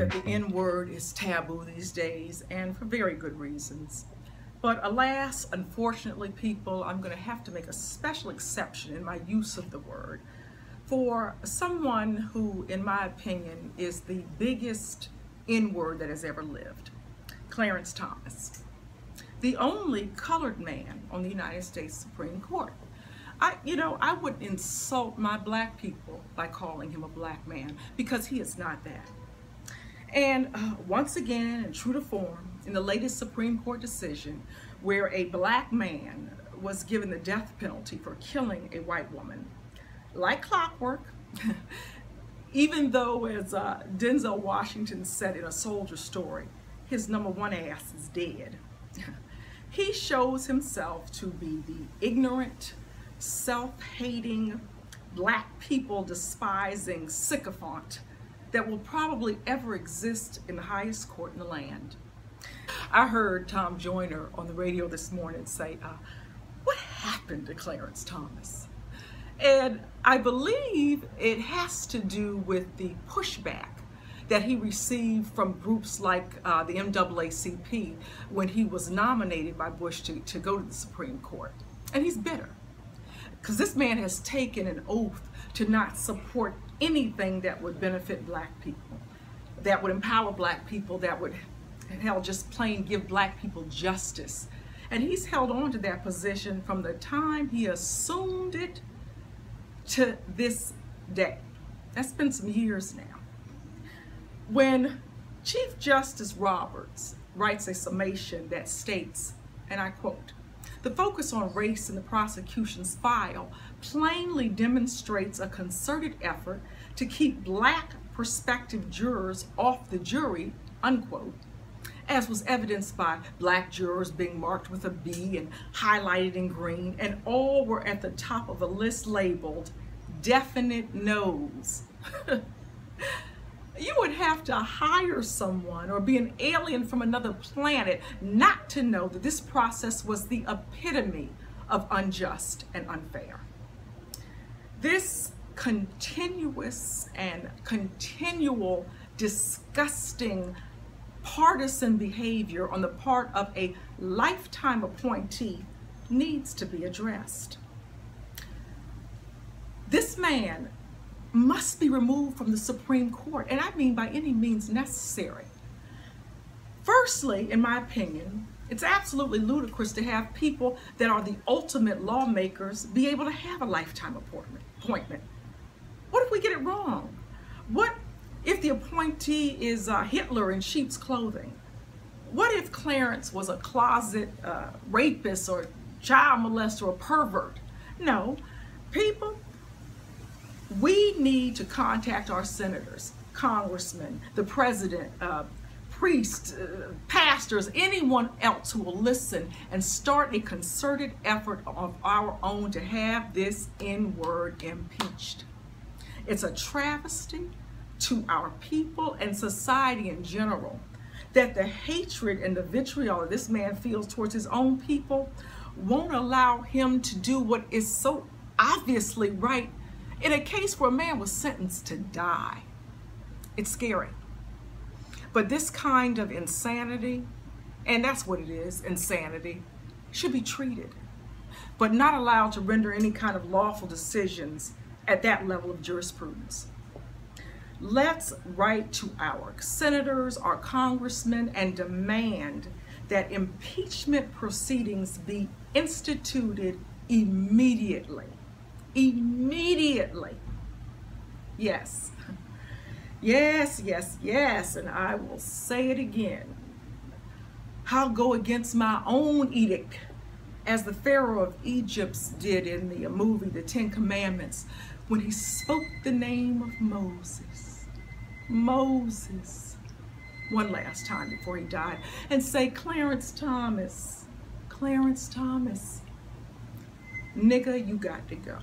that the N-word is taboo these days, and for very good reasons. But alas, unfortunately, people, I'm going to have to make a special exception in my use of the word for someone who, in my opinion, is the biggest N-word that has ever lived, Clarence Thomas, the only colored man on the United States Supreme Court. I wouldn't insult my black people by calling him a black man, because he is not that. And once again, and true to form, in the latest Supreme Court decision, where a black man was given the death penalty for killing a white woman, like clockwork, even though, as Denzel Washington said in A Soldier Story, his number one ass is dead. He shows himself to be the ignorant, self-hating, black people despising sycophant that will probably ever exist in the highest court in the land. I heard Tom Joyner on the radio this morning say, what happened to Clarence Thomas? And I believe it has to do with the pushback that he received from groups like the NAACP when he was nominated by Bush to go to the Supreme Court. And he's bitter, because this man has taken an oath to not support anything that would benefit black people, that would empower black people, that would, hell, just plain give black people justice. And he's held on to that position from the time he assumed it to this day. That's been some years now. When Chief Justice Roberts writes a summation that states, and I quote, "The focus on race in the prosecution's file plainly demonstrates a concerted effort to keep black prospective jurors off the jury," unquote, as was evidenced by black jurors being marked with a B and highlighted in green, and all were at the top of a list labeled definite no's. You would have to hire someone or be an alien from another planet not to know that this process was the epitome of unjust and unfair. This continuous and continual disgusting partisan behavior on the part of a lifetime appointee needs to be addressed. This man must be removed from the Supreme Court, and I mean by any means necessary. Firstly, in my opinion, it's absolutely ludicrous to have people that are the ultimate lawmakers be able to have a lifetime appointment. What if we get it wrong? What if the appointee is Hitler in sheep's clothing? What if Clarence was a closet rapist or child molester or pervert? No, people, we need to contact our senators, congressmen, the president, priests, pastors, anyone else who will listen and start a concerted effort of our own to have this N-word impeached. It's a travesty to our people and society in general that the hatred and the vitriol that this man feels towards his own people won't allow him to do what is so obviously right in a case where a man was sentenced to die. It's scary. But this kind of insanity, and that's what it is, insanity, should be treated, but not allowed to render any kind of lawful decisions at that level of jurisprudence. Let's write to our senators, our congressmen, and demand that impeachment proceedings be instituted immediately. Immediately. Yes. Yes, yes, yes, and I will say it again. I'll go against my own edict, as the Pharaoh of Egypt did in the movie The Ten Commandments, when he spoke the name of Moses, one last time before he died, and say, Clarence Thomas, nigga, you got to go.